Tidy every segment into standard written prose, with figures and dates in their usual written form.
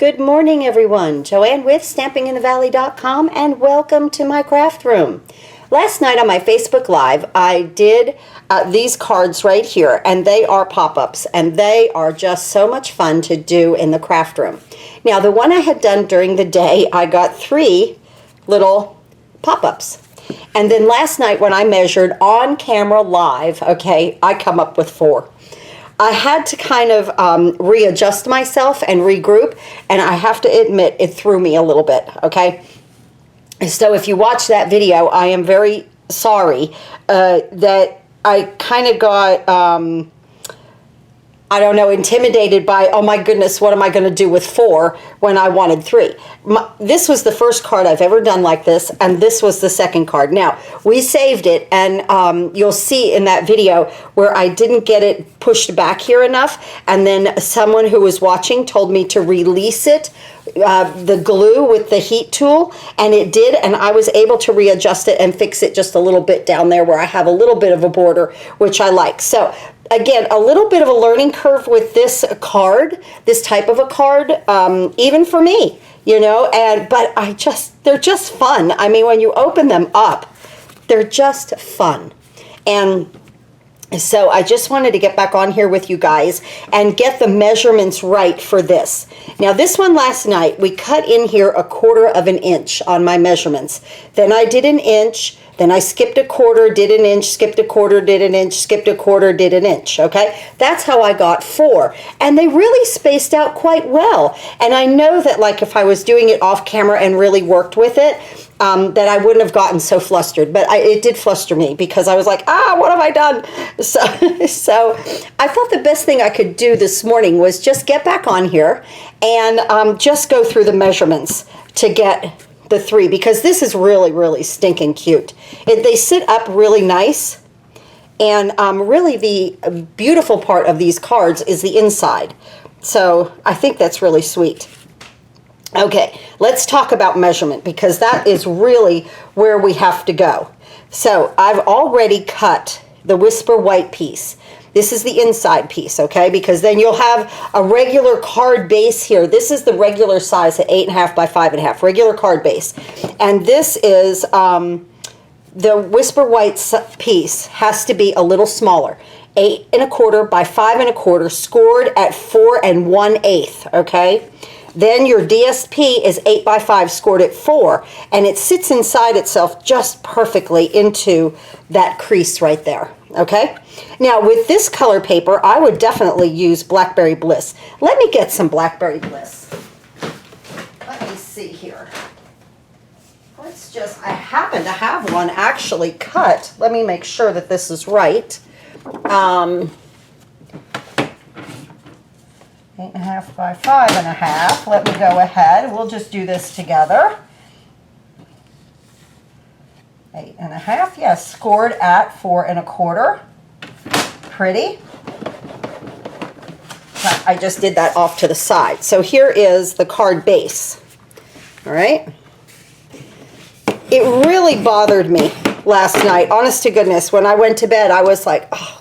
Good morning, everyone. Joanne with StampingInTheValley.com, and welcome to my craft room. Last night on my Facebook Live, I did these cards right here, and they are pop-ups, and they are just so much fun to do in the craft room. Now, the one I had done during the day, I got 3 little pop-ups. And then last night when I measured on camera live, okay, I come up with 4. I had to kind of readjust myself and regroup, and I have to admit it threw me a little bit, okay? So if you watch that video, I am very sorry that I kind of got, I don't know, intimidated by, oh my goodness, what am I going to do with 4 when I wanted 3? This was the first card I've ever done like this, and this was the second card. Now, we saved it, and you'll see in that video where I didn't get it pushed back here enough, and then someone who was watching told me to release it, the glue with the heat tool, and it did, and I was able to readjust it and fix it just a little bit down there where I have a little bit of a border, which I like. So again, a little bit of a learning curve with this card, this type of a card, even for me, you know, but they're just fun. I mean, when you open them up, they're just fun. And so I just wanted to get back on here with you guys and get the measurements right for this. Now, this one last night, we cut in here 1/4 of an inch on my measurements. Then I did an inch. Then I skipped 1/4, did an inch, skipped 1/4, did an inch, skipped 1/4, did an inch, okay? That's how I got 4. And they really spaced out quite well. And I know that, like, if I was doing it off camera and really worked with it, that I wouldn't have gotten so flustered. But it did fluster me because I was like, what have I done? So I thought the best thing I could do this morning was just get back on here and just go through the measurements to get the 3, because this is really, really stinking cute. They sit up really nice, and really the beautiful part of these cards is the inside. So I think that's really sweet. Okay, let's talk about measurement, because that is really where we have to go. So I've already cut the Whisper White piece. This is the inside piece, okay? Because then you'll have a regular card base here. This is the regular size at 8.5 by 5.5, regular card base. And this is the Whisper White piece has to be a little smaller. 8.25 by 5.25, scored at 4 1/8, okay? Then your DSP is 8 by 5, scored at 4, and it sits inside itself just perfectly into that crease right there, okay? Now, with this color paper, I would definitely use Blackberry Bliss. Let me get some Blackberry Bliss. Let me see here. I happen to have one actually cut. Let me make sure that this is right. 8.5 by 5.5. Let me go ahead. We'll just do this together. 8.5. Yes, scored at 4 1/4. Pretty. I just did that off to the side. So here is the card base. All right. It really bothered me last night. Honest to goodness, when I went to bed, I was like, oh,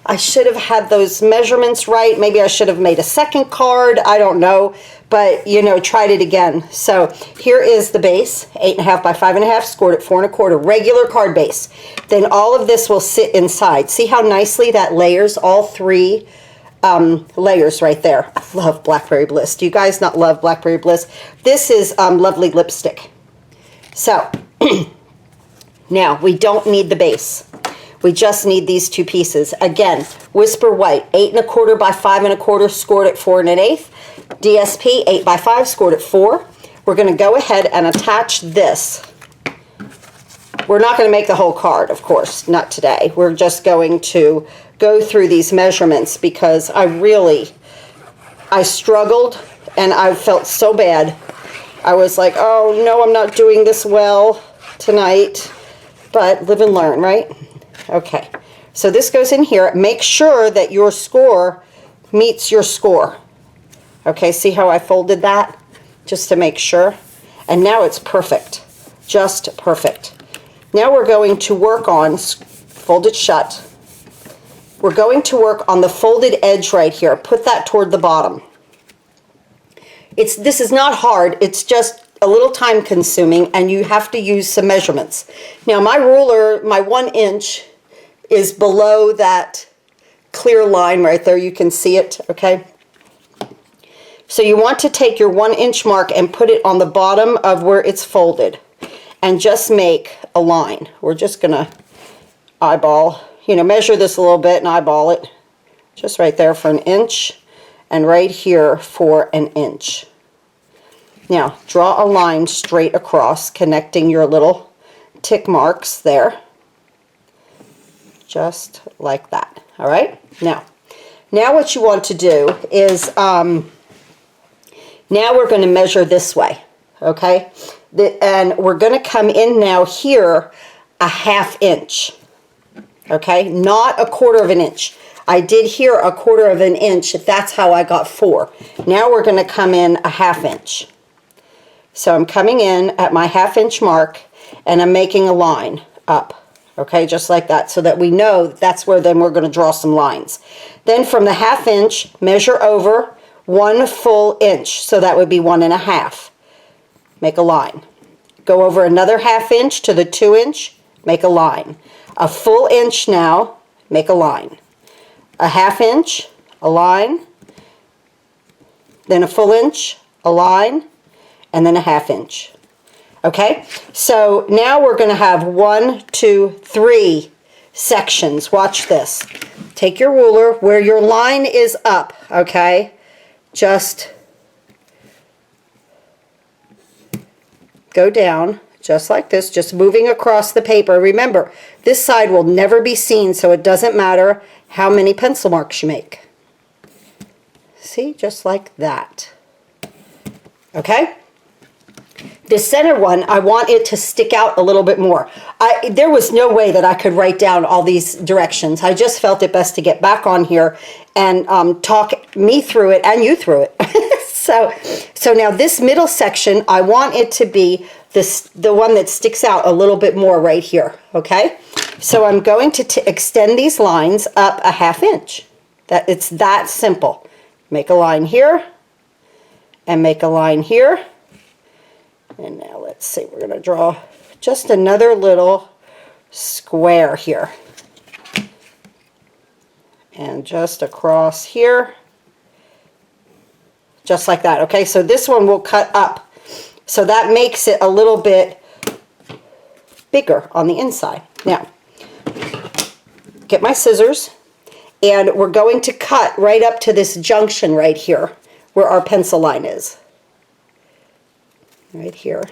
I should have had those measurements right. Maybe I should have made a second card. I don't know. But, you know, tried it again. So here is the base, 8.5 by 5.5, scored at 4 1/4, regular card base. Then all of this will sit inside. See how nicely that layers, all 3 layers right there. I love Blackberry Bliss. Do you guys not love Blackberry Bliss? This is lovely lipstick. So now we don't need the base. We just need these 2 pieces. Again, Whisper White, 8.25 by 5.25, scored at 4 1/8. DSP, 8 by 5, scored at 4. We're going to go ahead and attach this. We're not going to make the whole card, of course, not today. We're just going to go through these measurements because I struggled and I felt so bad. I was like, oh no, I'm not doing this well tonight. But live and learn, right? Okay, so this goes in here. Make sure that your score meets your score. Okay, see how I folded that? Just to make sure. And now it's perfect. Just perfect. Now we're going to work on, fold it shut. We're going to work on the folded edge right here. Put that toward the bottom. this is not hard, it's just a little time consuming, and you have to use some measurements. Now my ruler, my 1 inch is below that clear line right there. You can see it, okay? So you want to take your 1 inch mark and put it on the bottom of where it's folded and just make a line. We're just gonna eyeball, you know, measure this a little bit and eyeball it. Just right there for 1 inch and right here for 1 inch. Now draw a line straight across, connecting your little tick marks there. Just like that, all right? Now what you want to do is, now we're going to measure this way, okay? And we're going to come in now here 1/2 inch, okay? Not 1/4 inch. I did here 1/4 inch. That's how I got 4. Now we're going to come in 1/2 inch. So I'm coming in at my 1/2 inch mark, and I'm making a line up, okay? Just like that, so that we know that's where then we're going to draw some lines. Then from the 1/2 inch, measure over 1 full inch, so that would be 1 1/2. Make a line. Go over another 1/2 inch to the 2 inch, make a line. A full inch now, make a line. A 1/2 inch, a line. Then a full inch, a line, and then a 1/2 inch. Okay, so now we're going to have 1, 2, 3 sections. Watch this. Take your ruler where your line is up, okay? Just go down just like this, just moving across the paper. Remember, this side will never be seen, so it doesn't matter how many pencil marks you make. See, just like that. Okay? The center one, I want it to stick out a little bit more. There was no way that I could write down all these directions. I just felt it best to get back on here and talk me through it and you through it. So now this middle section, I want it to be the one that sticks out a little bit more right here, okay? So I'm going to extend these lines up 1/2 inch. It's that simple. Make a line here and make a line here. And now let's see, we're going to draw just another little square here. And just across here. Just like that, okay? So this one will cut up. So that makes it a little bit bigger on the inside. Now, get my scissors, and we're going to cut right up to this junction right here where our pencil line is. Right here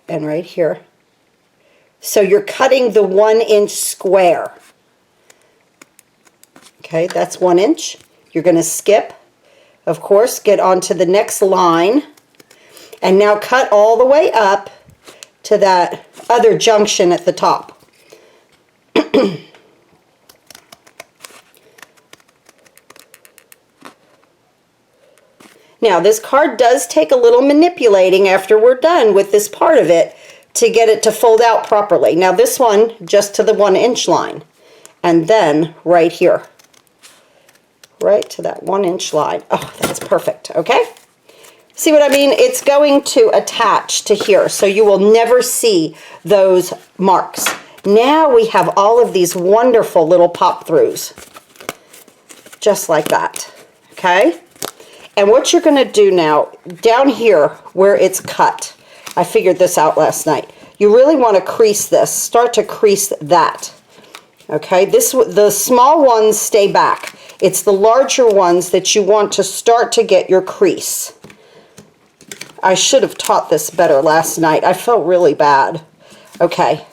and right here. So you're cutting the 1 inch square. Okay, that's 1 inch. You're going to skip, of course, get onto the next line, and now cut all the way up to that other junction at the top. Now, this card does take a little manipulating after we're done with this part of it to get it to fold out properly. Now, this one, just to the 1 inch line, and then right here. Right to that 1 inch line. Oh, that's perfect, okay? See what I mean? It's going to attach to here, so you will never see those marks. Now we have all of these wonderful little pop-throughs. Just like that, okay? And what you're going to do now, down here where it's cut, I figured this out last night. You really want to crease this. Start to crease that. Okay, the small ones stay back. It's the larger ones that you want to start to get your crease. I should have taught this better last night. I felt really bad. Okay.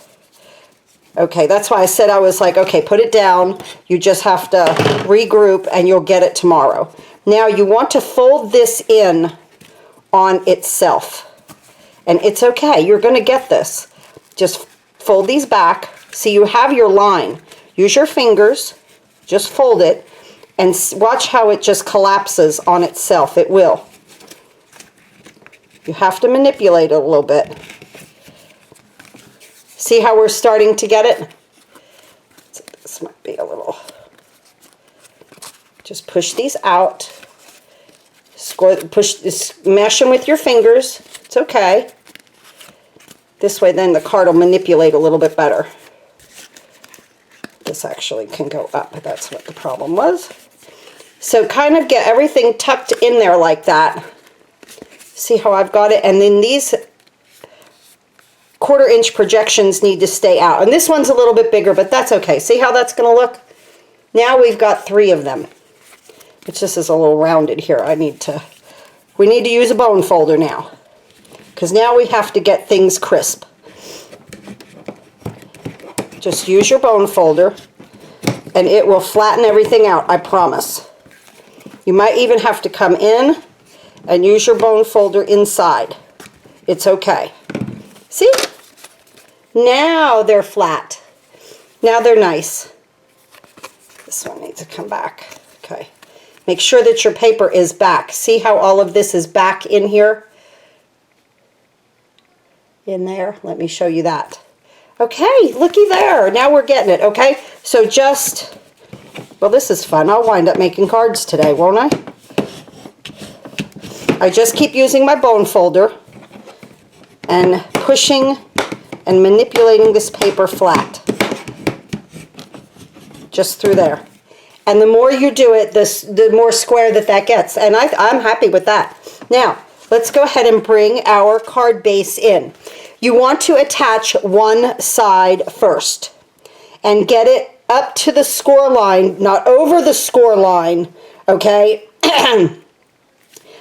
Okay, that's why I said I was like, okay, put it down. You just have to regroup and you'll get it tomorrow. Now you want to fold this in on itself. And it's okay, you're going to get this. Just fold these back. See, you have your line. Use your fingers, just fold it, and watch how it just collapses on itself. It will. You have to manipulate it a little bit. See how we're starting to get it? So this might be a little... Just push these out, Smash them with your fingers. It's okay. This way then the card will manipulate a little bit better. This actually can go up, but that's what the problem was. So kind of get everything tucked in there like that. See how I've got it? And then these 1/4 inch projections need to stay out. And this one's a little bit bigger, but that's okay. See how that's going to look? Now we've got 3 of them. It just is a little rounded here. We need to use a bone folder now, because now we have to get things crisp. Just use your bone folder and it will flatten everything out, I promise. You might even have to come in and use your bone folder inside. It's okay. See? Now they're flat. Now they're nice. This one needs to come back. Okay. Make sure that your paper is back. See how all of this is back in here? In there. Let me show you that. Okay, looky there. Now we're getting it, okay? So just, well, this is fun. I'll wind up making cards today, won't I? I just keep using my bone folder and pushing and manipulating this paper flat. Just through there. And the more you do it, the more square that gets. And I'm happy with that. Now, let's go ahead and bring our card base in. You want to attach one side first and get it up to the score line, not over the score line, okay?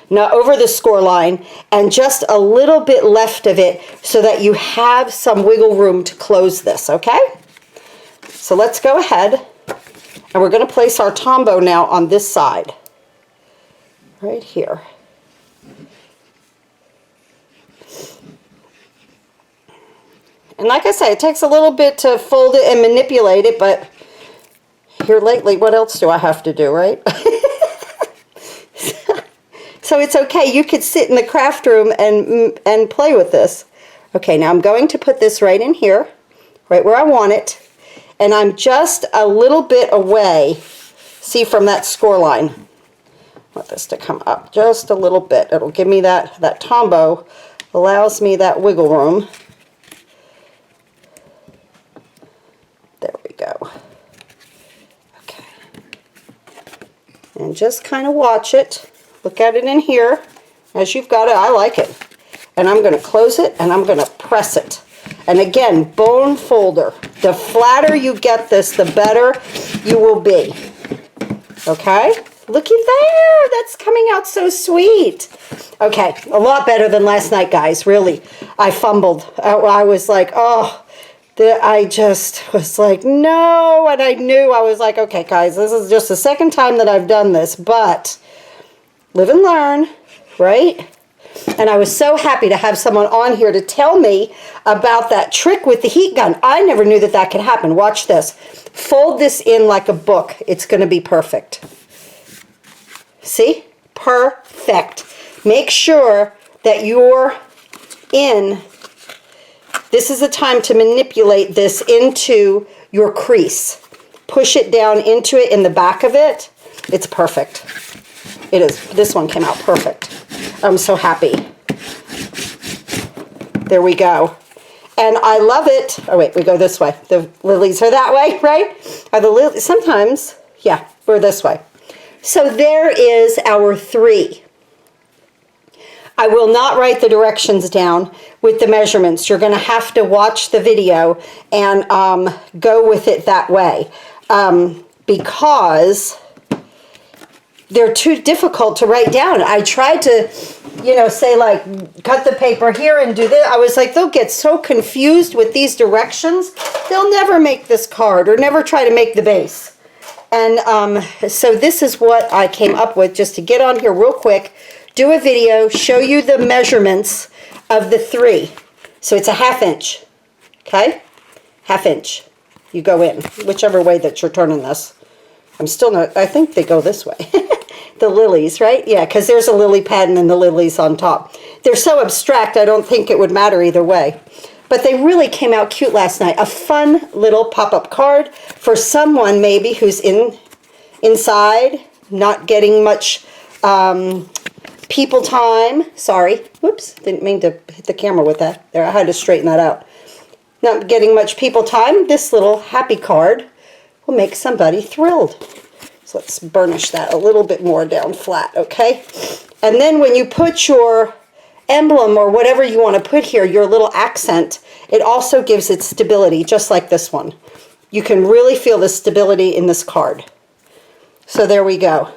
Not over the score line, and just a little bit left of it so that you have some wiggle room to close this, okay? So let's go ahead, and we're going to place our tombow now on this side, right here. And like I say, it takes a little bit to fold it and manipulate it, but here lately, what else do I have to do, right? So it's okay. You could sit in the craft room and play with this. Okay, now I'm going to put this right in here, right where I want it, and I'm just a little bit away, see, from that score line. I want this to come up just a little bit. It'll give me that tombow, allows me that wiggle room. There we go. Okay. And just kind of watch it. Look at it in here. As you've got it, I like it. And I'm going to close it and I'm going to press it. And again, bone folder. The flatter you get this, the better you will be. Okay? Looky there. That's coming out so sweet. Okay, a lot better than last night, guys. Really. I fumbled. I was like, oh. I just was like, no, and I knew, I was like, okay, guys, this is just the second time that I've done this, but live and learn, right? And I was so happy to have someone on here to tell me about that trick with the heat gun. I never knew that could happen. Watch this. Fold this in like a book. It's going to be perfect. See? Perfect. Make sure that you're in. This is the time to manipulate this into your crease. Push it down into it in the back of it. It's perfect. It is. This one came out perfect. I'm so happy. There we go. And I love it. Oh, wait, we go this way. The lilies are that way, right? Are the lilies? Sometimes, yeah, we're this way. So there is our 3. I will not write the directions down with the measurements. You're going to have to watch the video and go with it that way because they're too difficult to write down. I tried to, you know, say like cut the paper here and do this. I was like, they'll get so confused with these directions. They'll never make this card or never try to make the base. And so this is what I came up with just to get on here real quick. Do a video, show you the measurements of the 3. So it's a 1/2 inch, okay? 1/2 inch. You go in, whichever way that you're turning this. I'm still not, I think they go this way. The lilies, right? Yeah, because there's a lily pad and then the lilies on top. They're so abstract, I don't think it would matter either way. But they really came out cute last night. A fun little pop-up card for someone maybe who's inside, not getting much people time. Sorry. Whoops. Didn't mean to hit the camera with that. There, I had to straighten that out. Not getting much people time. This little happy card will make somebody thrilled. So let's burnish that a little bit more down flat, okay? And then when you put your emblem or whatever you want to put here, your little accent, it also gives it stability, just like this one. You can really feel the stability in this card. So there we go.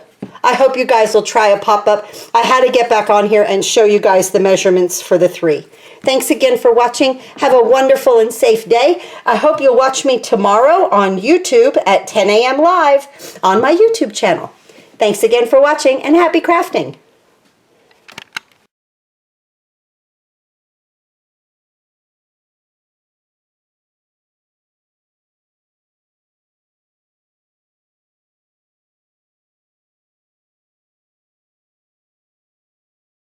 I hope you guys will try a pop-up. I had to get back on here and show you guys the measurements for the 3. Thanks again for watching. Have a wonderful and safe day. I hope you'll watch me tomorrow on YouTube at 10 a.m. live on my YouTube channel. Thanks again for watching and happy crafting.